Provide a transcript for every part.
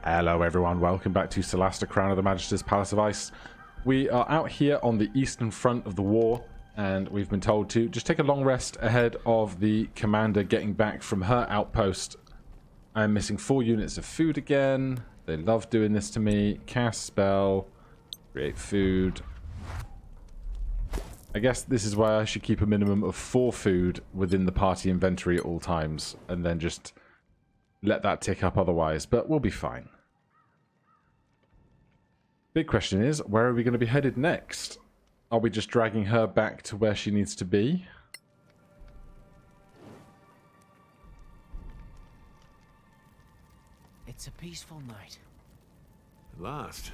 Hello everyone, welcome back to Solasta, Crown of the Magister's Palace of Ice. We are out here on the eastern front of the war, and we've been told to just take a long rest ahead of the commander getting back from her outpost. I'm missing 4 units of food again. They love doing this to me. Cast spell, create food. I guess this is why I should keep a minimum of 4 food within the party inventory at all times, and then just let that tick up otherwise, but we'll be fine. Big question is, where are we going to be headed next? Are we just dragging her back to where she needs to be? It's a peaceful night. At last,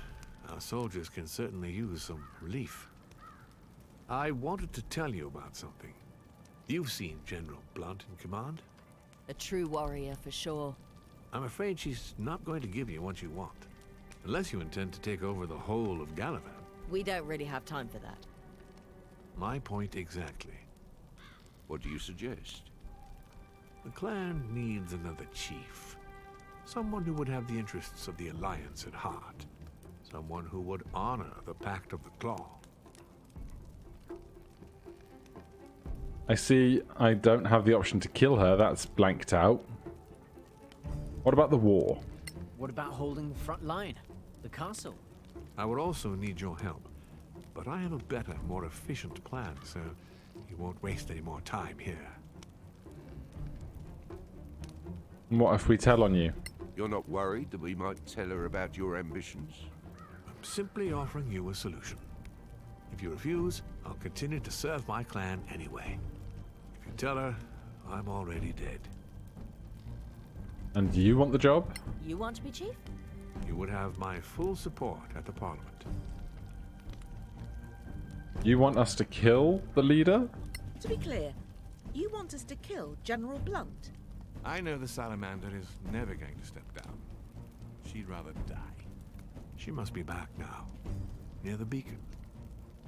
our soldiers can certainly use some relief. I wanted to tell you about something. You've seen General Blunt in command? A true warrior, for sure. I'm afraid she's not going to give you what you want. Unless you intend to take over the whole of Gallivan. We don't really have time for that. My point exactly. What do you suggest? The clan needs another chief. Someone who would have the interests of the Alliance at heart. Someone who would honor the Pact of the Claw. I see I don't have the option to kill her. That's blanked out. What about the war? What about holding the front line? The castle? I would also need your help. But I have a better, more efficient plan, so you won't waste any more time here. What if we tell on you? You're not worried that we might tell her about your ambitions? I'm simply offering you a solution. If you refuse, I'll continue to serve my clan anyway. If you tell her, I'm already dead. And do you want the job? You want to be chief? You would have my full support at the Parliament. You want us to kill the leader? To be clear, you want us to kill General Blunt? I know the salamander is never going to step down. She'd rather die. She must be back now, near the beacon.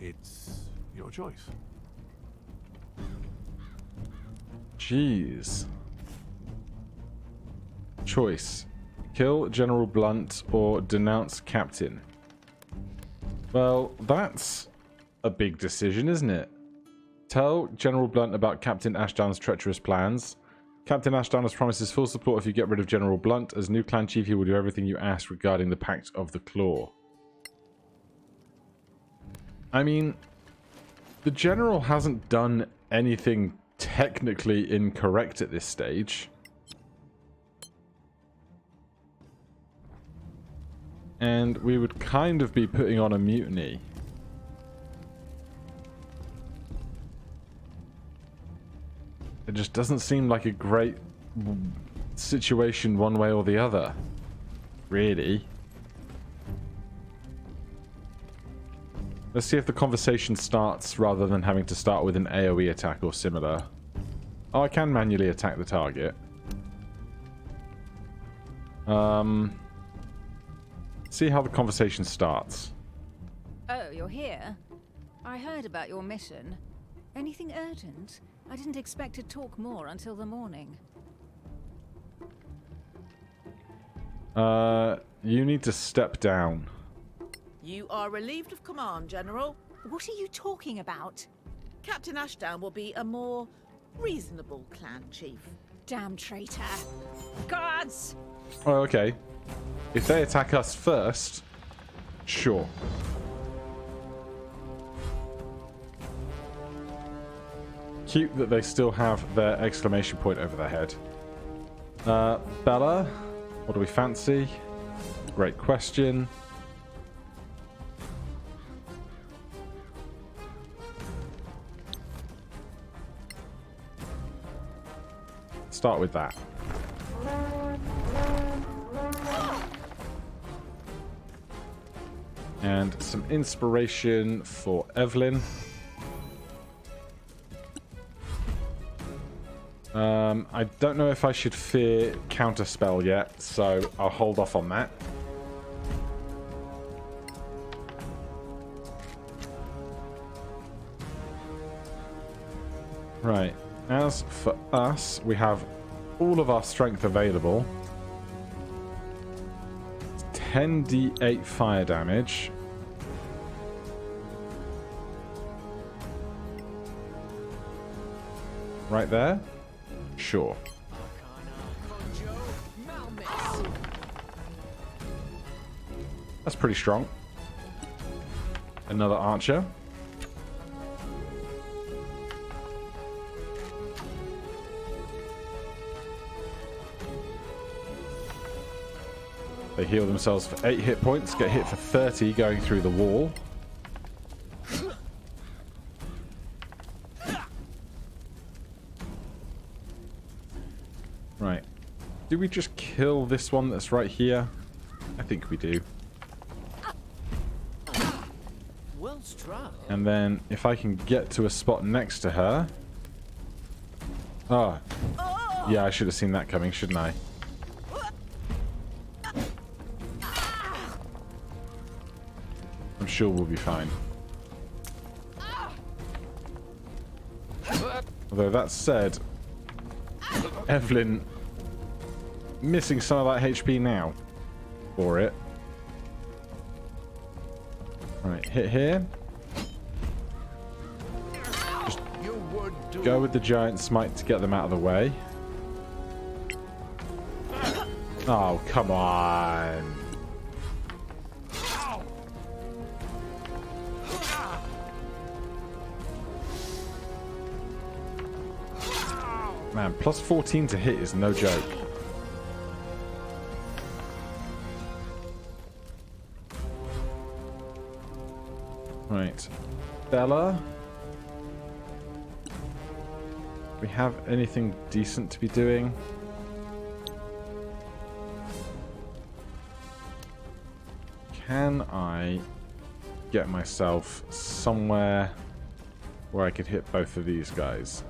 It's your choice. Jeez. Choice. Kill General Blunt or denounce Captain. Well, that's a big decision, isn't it? Tell General Blunt about Captain Ashdown's treacherous plans. Captain Ashdown has promised his full support if you get rid of General Blunt. As new clan chief, he will do everything you ask regarding the Pact of the Claw. I mean, the General hasn't done anything technically incorrect at this stage. And we would kind of be putting on a mutiny. It just doesn't seem like a great situation one way or the other. Really. Let's see if the conversation starts rather than having to start with an AoE attack or similar. Oh, I can manually attack the target. See how the conversation starts. Oh, you're here? I heard about your mission. Anything urgent? I didn't expect to talk more until the morning. You need to step down. You are relieved of command, General. What are you talking about? Captain Ashdown will be a more reasonable clan chief. Damn traitor. Guards! Oh, okay. If they attack us first, sure. Cute that they still have their exclamation point over their head. Bella, what do we fancy? Great question. Start with that. And some inspiration for Evelyn. I don't know if I should fear counterspell yet, so I'll hold off on that. Right. As for us, we have all of our strength available. 10d8 fire damage. Right there? Sure. That's pretty strong. Another archer. They heal themselves for 8 hit points, get hit for 30 going through the wall. Right. Do we just kill this one that's right here? I think we do. Well struck. And then if I can get to a spot next to her... Oh. Yeah, I should have seen that coming, shouldn't I? I'm sure we'll be fine. Although that said, Evelyn missing some of that HP now for it. Right, hit here. Just go with the giant smite to get them out of the way. Oh, come on. Man, plus 14 to hit is no joke. Right. Bella. Do we have anything decent to be doing? Can I get myself somewhere where I could hit both of these guys?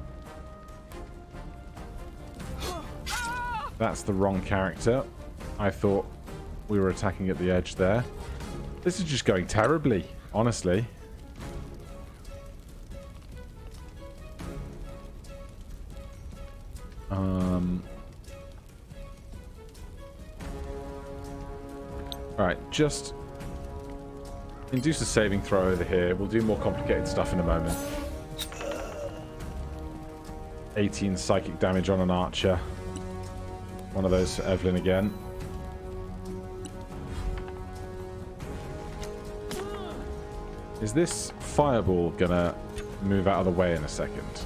That's the wrong character. I thought we were attacking at the edge there. This is just going terribly, honestly. Alright, just induce a saving throw over here. We'll do more complicated stuff in a moment. 18 psychic damage on an archer. One of those for Evelyn again. Is this fireball gonna move out of the way in a second?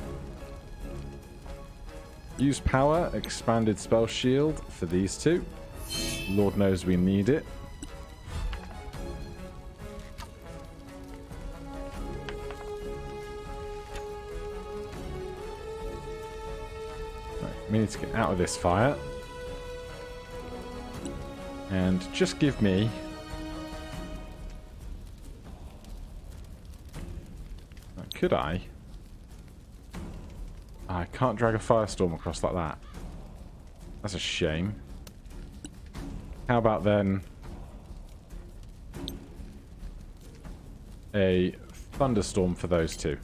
Use power, expanded spell shield for these two. Lord knows we need it. Right, we need to get out of this fire. And just give me... Could I? I can't drag a firestorm across like that. That's a shame. How about then... a thunderstorm for those two?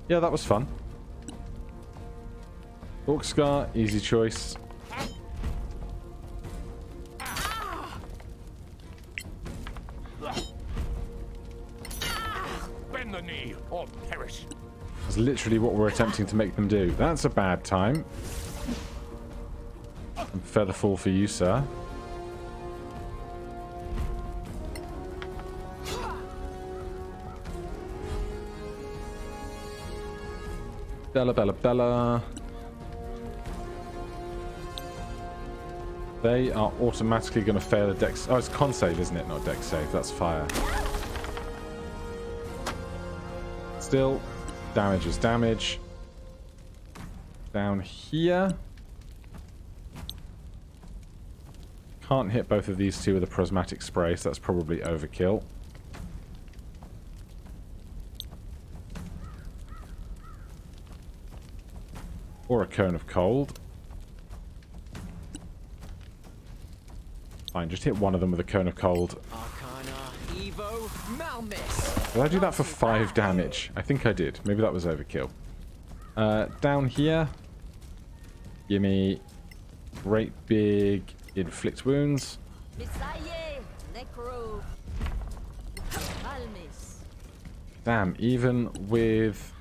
Yeah, that was fun. Orc Scar, easy choice. Bend the knee or perish. That's literally what we're attempting to make them do. That's a bad time. And Featherfall for you, sir. Bella, Bella, Bella. They are automatically going to fail a dex... Oh, it's con save, isn't it? Not dex save. That's fire. Still, damage is damage. Down here. Can't hit both of these two with a prismatic spray, so that's probably overkill. Or a cone of cold. Fine, just hit one of them with a cone of cold. Did I do that for 5 damage? I think I did. Maybe that was overkill. Down here, give me great big inflict wounds. Misaye, Necro, Palmis. Damn, even with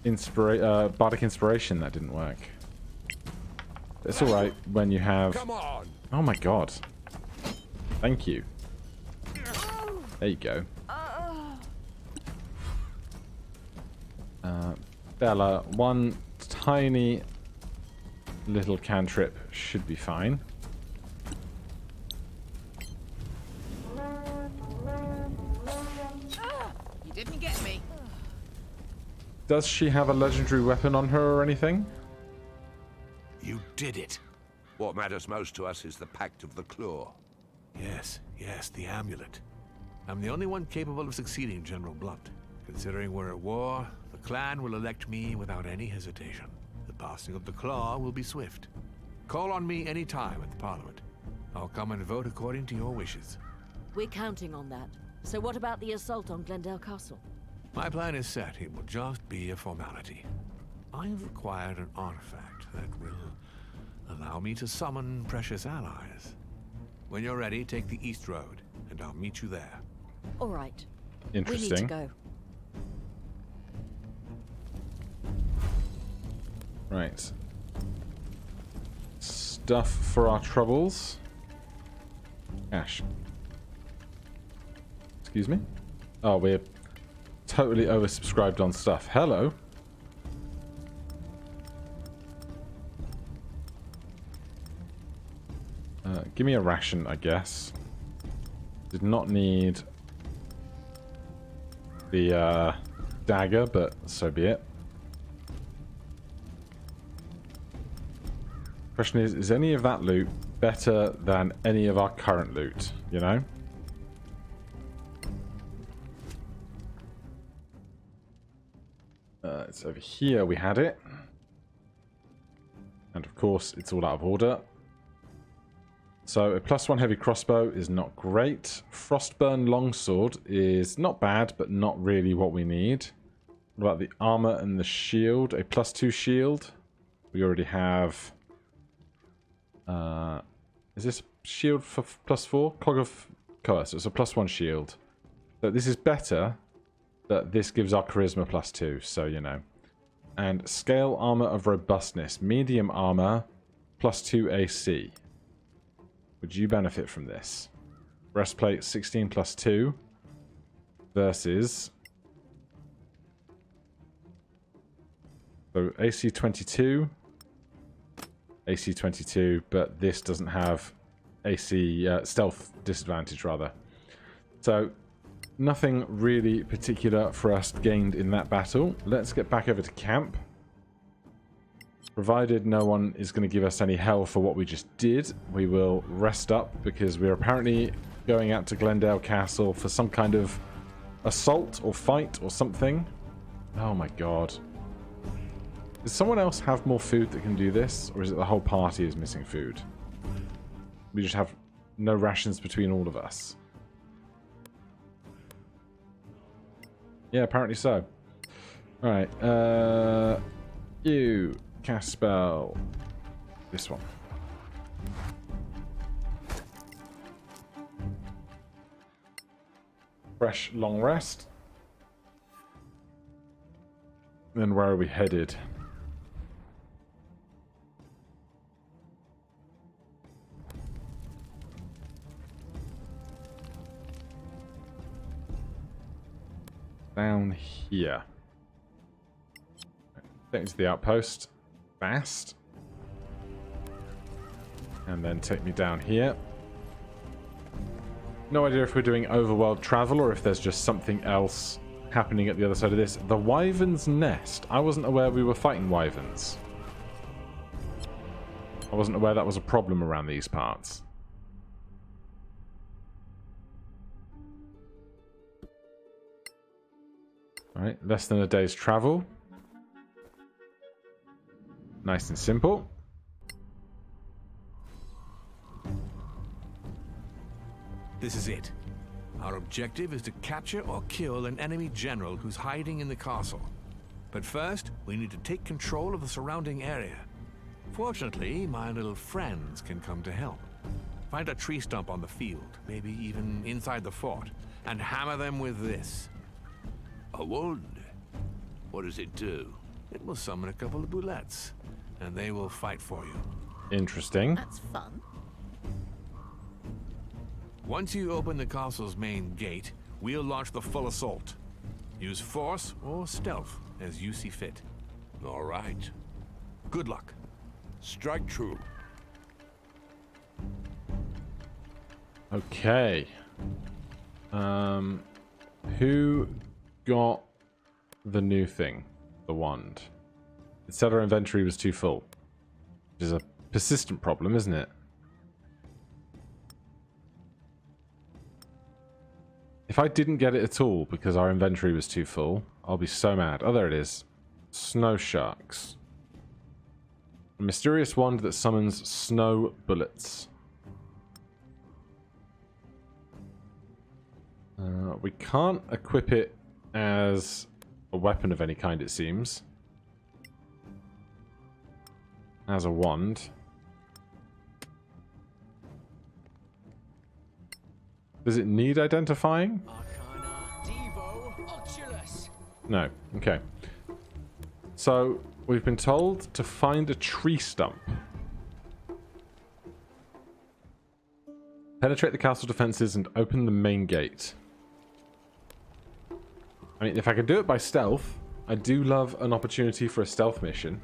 bardic inspiration, that didn't work. It's all right when you have. Come on. Oh my god! Thank you. There you go. Bella, one tiny little cantrip should be fine. You didn't get me. Does she have a legendary weapon on her or anything? You did it. What matters most to us is the Pact of the Claw. Yes, the amulet. I'm the only one capable of succeeding General Blunt. Considering we're at war, the clan will elect me without any hesitation. The passing of the claw will be swift. Call on me any time at the Parliament. I'll come and vote according to your wishes. We're counting on that. So what about the assault on Glendale Castle? My plan is set. It will just be a formality. I've acquired an artifact that will allow me to summon precious allies. When you're ready, take the East Road, and I'll meet you there. All right. Interesting. We need to go. Right. Stuff for our troubles. Cash. Excuse me? Oh, we're totally oversubscribed on stuff. Hello. Give me a ration, I guess. Did not need the dagger, but so be it. Question is any of that loot better than any of our current loot, you know? It's over here, we had it. And of course, it's all out of order. So a +1 heavy crossbow is not great. Frostburn longsword is not bad, but not really what we need. What about the armor and the shield? A +2 shield. We already have... is this shield for +4? Cog of Coerce. So it's a +1 shield. So this is better, but this gives our charisma +2, so you know. And scale armor of robustness. Medium armor +2 AC. Would you benefit from this? Breastplate 16 +2 versus... So AC 22. AC 22, but this doesn't have AC stealth disadvantage, rather. So nothing really particular for us gained in that battle. Let's get back over to camp. Provided no one is going to give us any hell for what we just did, we will rest up because we're apparently going out to Glendale Castle for some kind of assault or fight or something. Oh my god. Does someone else have more food that can do this? Or is it the whole party is missing food? We just have no rations between all of us. Yeah, apparently so. Alright, you cast spell. This one. Fresh long rest. Then where are we headed? Down here. Take me to the outpost. Fast. And then take me down here. No idea if we're doing overworld travel or if there's just something else happening at the other side of this. The Wyvern's Nest. I wasn't aware we were fighting wyverns. I wasn't aware that was a problem around these parts. Alright, less than a day's travel. Nice and simple. This is it. Our objective is to capture or kill an enemy general who's hiding in the castle. But first, we need to take control of the surrounding area. Fortunately, my little friends can come to help. Find a tree stump on the field, maybe even inside the fort, and hammer them with this. A wand? What does it do? It will summon a couple of bullets, and they will fight for you. Interesting. That's fun. Once you open the castle's main gate, we'll launch the full assault. Use force or stealth as you see fit. All right. Good luck. Strike true. Okay. Who got the new thing? The wand. It said our inventory was too full. Which is a persistent problem, isn't it? If I didn't get it at all because our inventory was too full, I'll be so mad. Oh, there it is. Snow sharks. A mysterious wand that summons snow bullets. We can't equip it as a weapon of any kind, it seems. As a wand. Does it need identifying? No. Okay. So, we've been told to find a tree stump. Penetrate the castle defenses and open the main gate. I mean, if I could do it by stealth, I do love an opportunity for a stealth mission.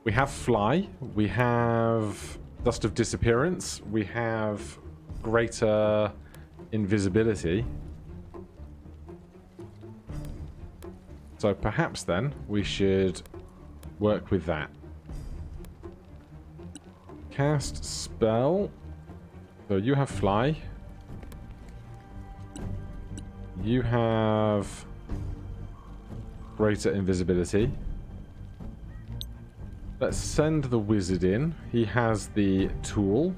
We have fly, we have dust of disappearance, we have greater invisibility. So perhaps then we should work with that. Cast spell. So you have fly. You have greater invisibility. Let's send the wizard in. He has the tool.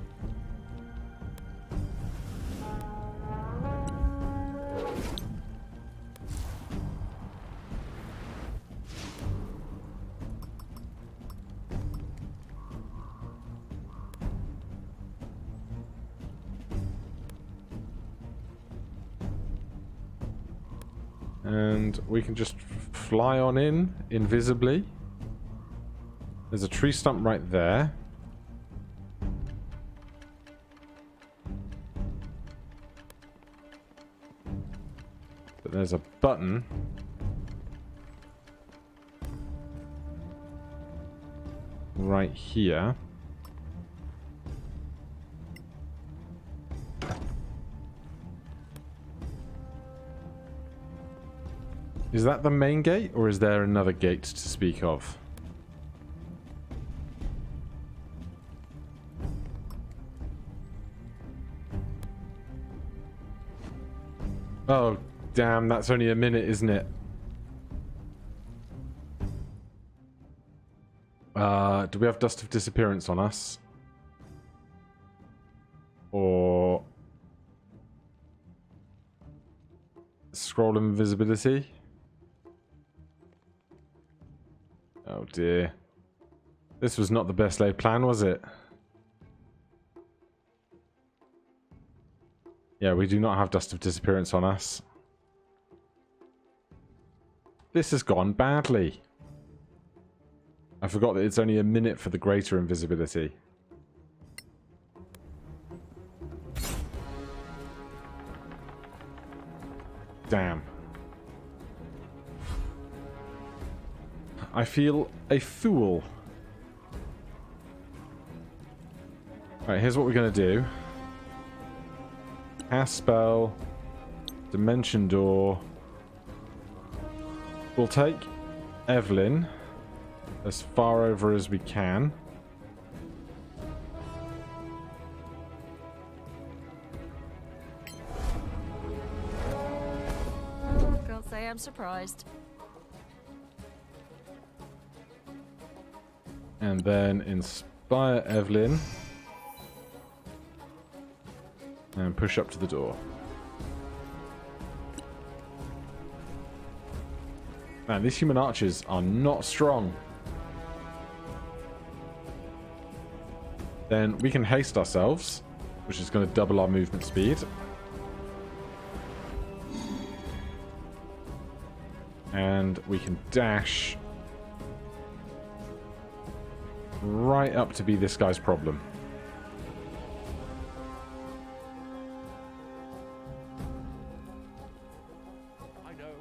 And we can just fly on in invisibly. There's a tree stump right there. But there's a button. Right here. Is that the main gate, or is there another gate to speak of? Oh, damn, that's only a minute, isn't it? Do we have dust of disappearance on us? Or scroll of invisibility? Oh dear. This was not the best laid plan, was it? Yeah, we do not have dust of disappearance on us. This has gone badly. I forgot that it's only a minute for the greater invisibility. Damn. I feel a fool. Alright, here's what we're going to do. Cast spell. Dimension door. We'll take Evelyn as far over as we can. Can't say I'm surprised. And then inspire Evelyn. And push up to the door. Man, these human archers are not strong. Then we can haste ourselves, which is going to double our movement speed. And we can dash right up to be this guy's problem. I know.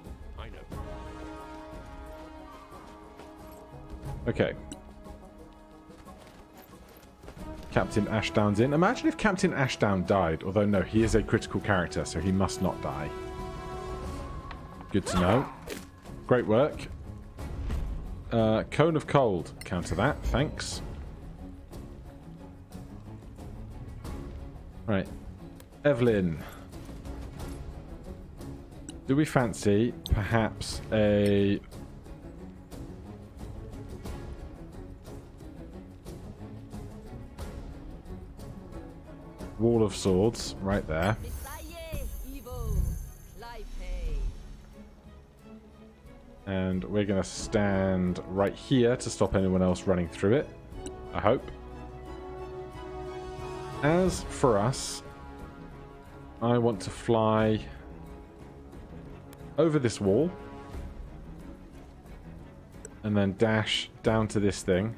Okay. Captain Ashdown's in. Imagine if Captain Ashdown died. Although, no, he is a critical character, so he must not die. Good to know. Great work. Cone of Cold. Counter that. Thanks. Right. Evelyn. Do we fancy perhaps a... Wall of Swords right there. And we're going to stand right here to stop anyone else running through it. I hope. As for us, I want to fly over this wall. And then dash down to this thing.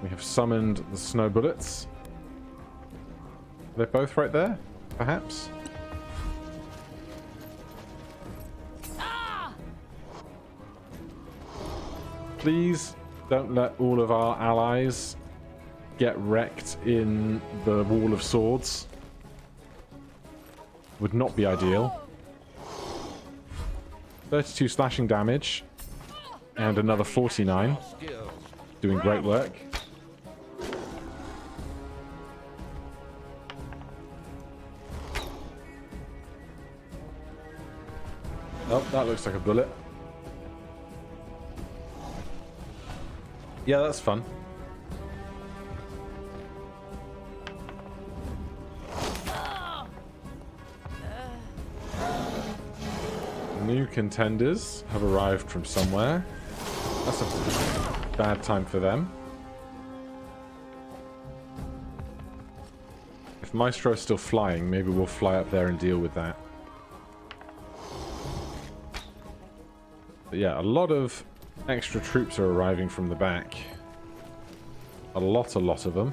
We have summoned the snow bullets. Are they both right there? Perhaps? Please don't let all of our allies get wrecked in the Wall of Swords. Would not be ideal. 32 slashing damage. And another 49. Doing great work. Oh, that looks like a bullet. Yeah, that's fun. New contenders have arrived from somewhere. That's a bad time for them. If Maestro's still flying, maybe we'll fly up there and deal with that. But yeah, a lot of extra troops are arriving from the back. A lot of them.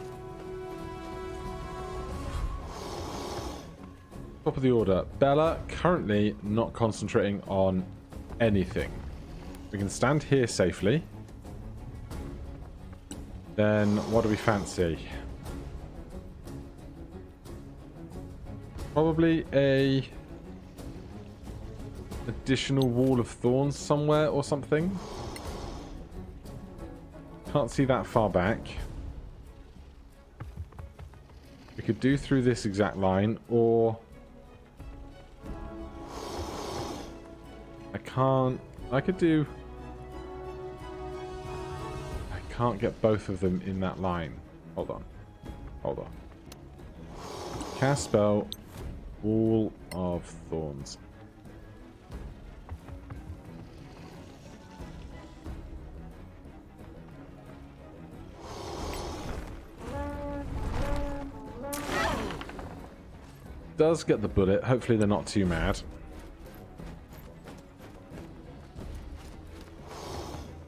Top of the order. Bella currently not concentrating on anything. We can stand here safely. Then what do we fancy? Probably a additional wall of thorns somewhere or something. Can't see that far back. We could do through this exact line, or I could do... I can't get both of them in that line. Hold on. Cast spell, Wall of Thorns. Does get the bullet. Hopefully they're not too mad.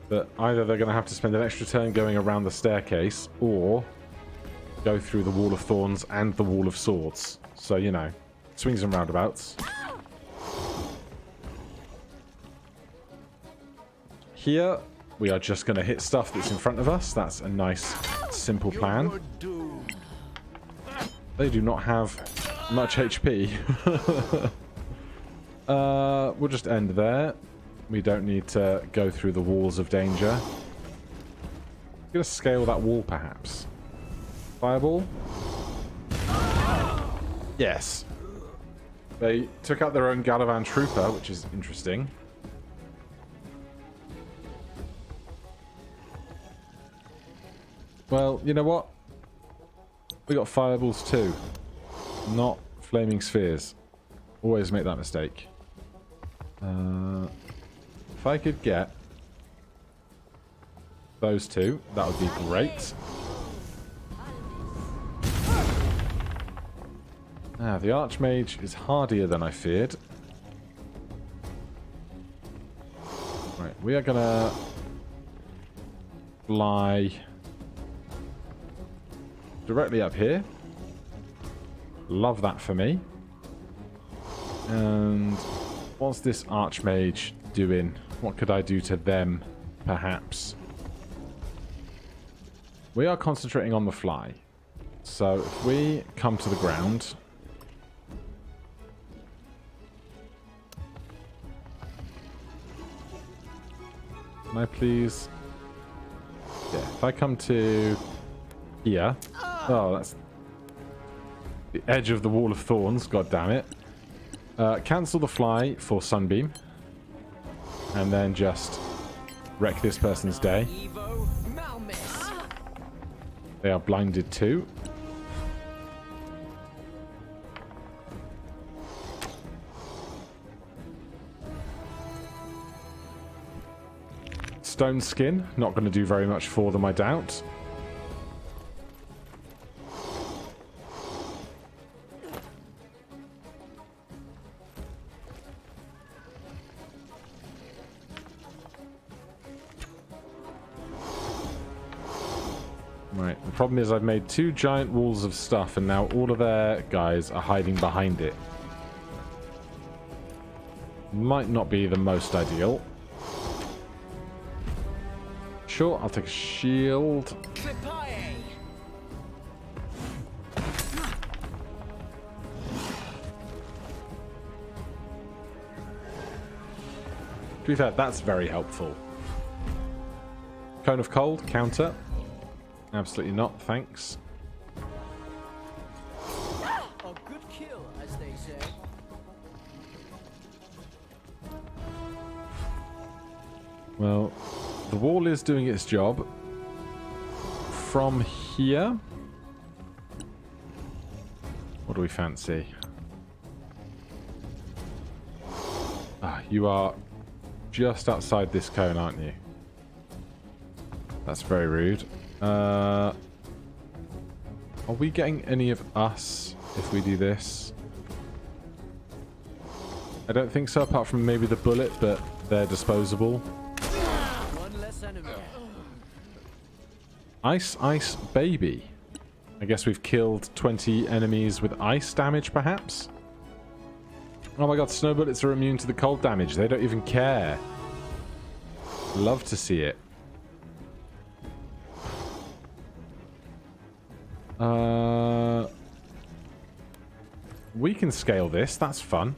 But either they're going to have to spend an extra turn going around the staircase, or go through the Wall of Thorns and the Wall of Swords. So, you know, swings and roundabouts. Here, we are just going to hit stuff that's in front of us. That's a nice, simple plan. They do not have much HP. We'll just end there. We don't need to go through the walls of danger. I'm going to scale that wall, perhaps. Fireball? Yes. They took out their own Gallivan trooper, which is interesting. Well, you know what? We got fireballs too. Not flaming spheres. Always make that mistake. If I could get those two, that would be great. Ah, the Archmage is hardier than I feared. Right, we are gonna fly directly up here. Love that for me. And what's this Archmage doing? What could I do to them, perhaps? We are concentrating on the fly. So if we come to the ground... Can I please... Yeah, if I come to here... Oh, that's the edge of the Wall of Thorns, god damn it. Cancel the fly for Sunbeam. And then just wreck this person's day. They are blinded too. Stone Skin, not going to do very much for them, I doubt. Right, the problem is I've made 2 giant walls of stuff and now all of their guys are hiding behind it. Might not be the most ideal. Sure, I'll take a shield. To be fair, that's very helpful. Cone of Cold, counter. Absolutely not, thanks. A good kill, as they say. Well, the wall is doing its job. From here... What do we fancy? Ah, you are just outside this cone, aren't you? That's very rude. Are we getting any of us if we do this? I don't think so, apart from maybe the bullet, but they're disposable. One less enemy. Ice, ice, baby. I guess we've killed 20 enemies with ice damage, perhaps? Oh my god, snow bullets are immune to the cold damage. They don't even care. Love to see it. We can scale this. That's fun.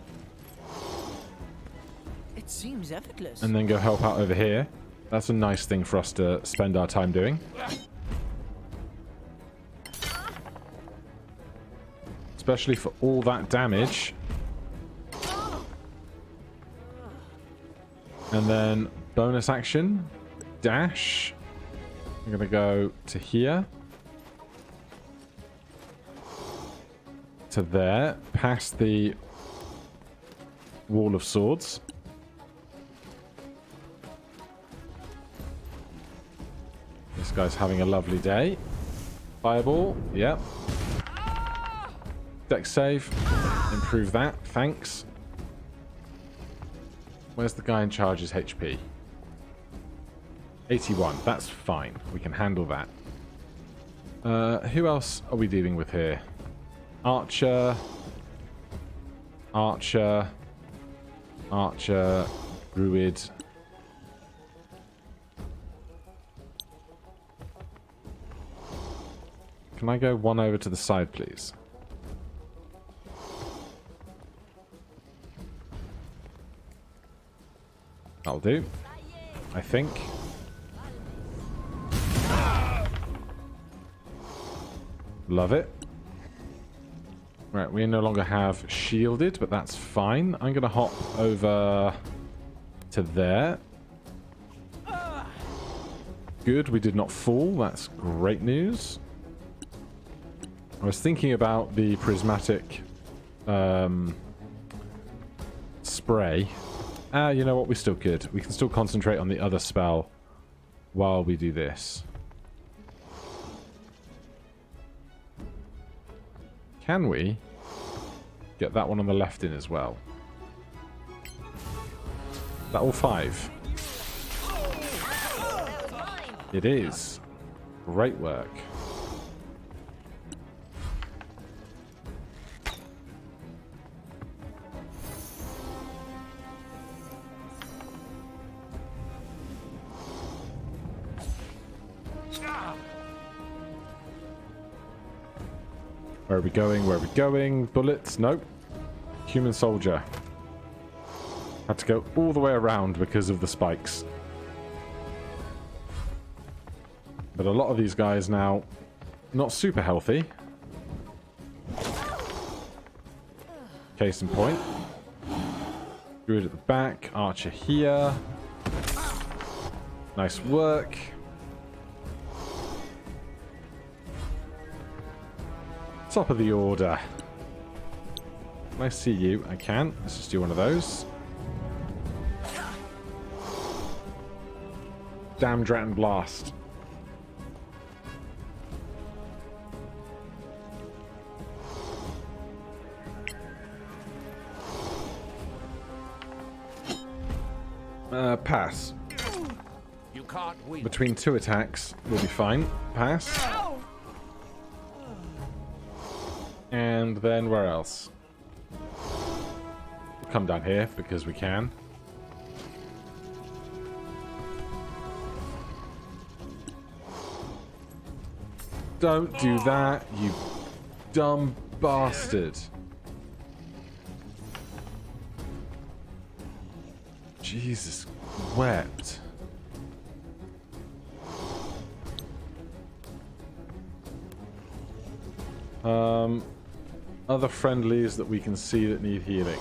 It seems effortless. And then go help out over here. That's a nice thing for us to spend our time doing. Especially for all that damage. And then bonus action. Dash. I'm going to go to here. To there. Past the Wall of Swords. This guy's having a lovely day. Fireball. Yep. Dex save. Improve that. Thanks. Where's the guy in charge's HP? 81. That's fine. We can handle that. Who else are we dealing with here? Archer. Archer. Archer. Druid. Can I go one over to the side, please? That'll do. I think. Love it. Right, we no longer have shielded, but that's fine. I'm going to hop over to there. Good, we did not fall. That's great news. I was thinking about the prismatic spray. You know what? We still could. We can still concentrate on the other spell while we do this. Can we get that one on the left in as well? Is that all 5? It is. Great work. Where are we going? Where are we going? Bullets? Nope. Human soldier. Had to go all the way around because of the spikes. But a lot of these guys now, not super healthy. Case in point. Druid at the back. Archer here. Nice work. Top of the order. Can I see you? I can. Let's just do one of those. Damn Dratton Blast. Pass. You can't win. Between 2 attacks, we'll be fine. Pass. And then where else? We'll come down here because we can. Don't do that, you dumb bastard. Jesus wept. Other friendlies that we can see that need healing.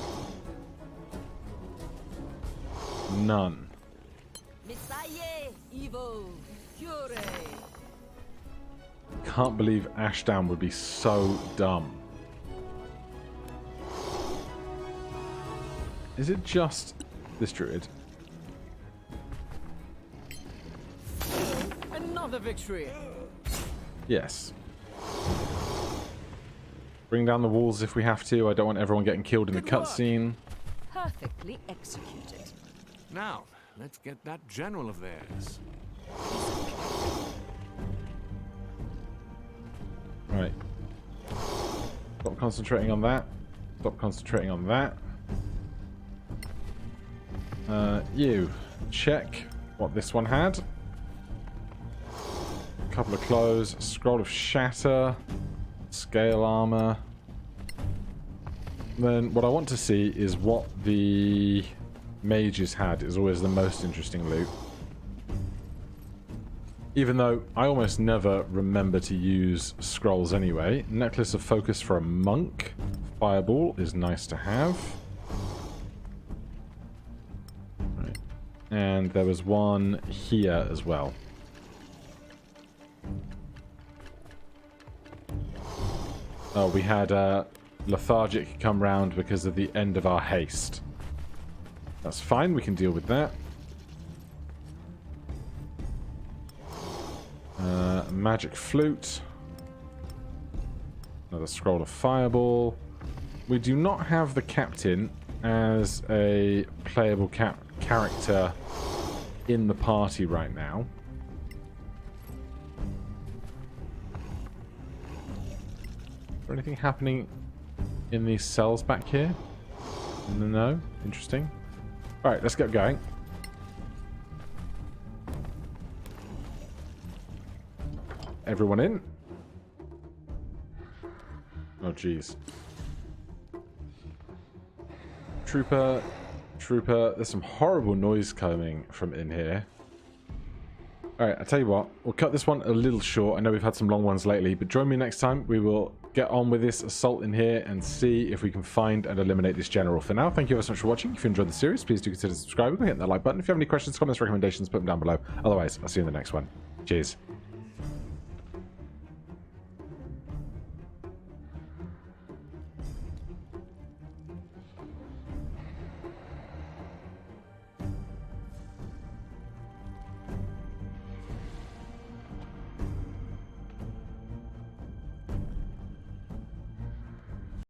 None. Can't believe Ashdown would be so dumb. Is it just this druid? Another victory. Yes. Bring down the walls if we have to. I don't want everyone getting killed in the cutscene. Perfectly executed. Now, let's get that general of theirs. Right. Stop concentrating on that. Stop concentrating on that. You. Check what this one had. A couple of clothes. Scroll of Shatter. Scale armor. Then what I want to see is what the mages had. Is always the most interesting loot. Even though I almost never remember to use scrolls anyway. Necklace of Focus for a monk. Fireball is nice to have. Right. And there was one here as well. Oh, we had Lethargic come round because of the end of our haste. That's fine, we can deal with that. Magic Flute. Another Scroll of Fireball. We do not have the Captain as a playable character in the party right now. Is there anything happening in these cells back here? No? Interesting. Alright, let's get going. Everyone in? Oh, jeez. Trooper. There's some horrible noise coming from in here. Alright, I'll tell you what. We'll cut this one a little short. I know we've had some long ones lately, but join me next time. We will get on with this assault in here and see if we can find and eliminate this general. For now, thank you so much for watching. If you enjoyed the series, please do consider subscribing and hit that like button. If you have any questions, comments, recommendations, put them down below. Otherwise, I'll see you in the next one. Cheers.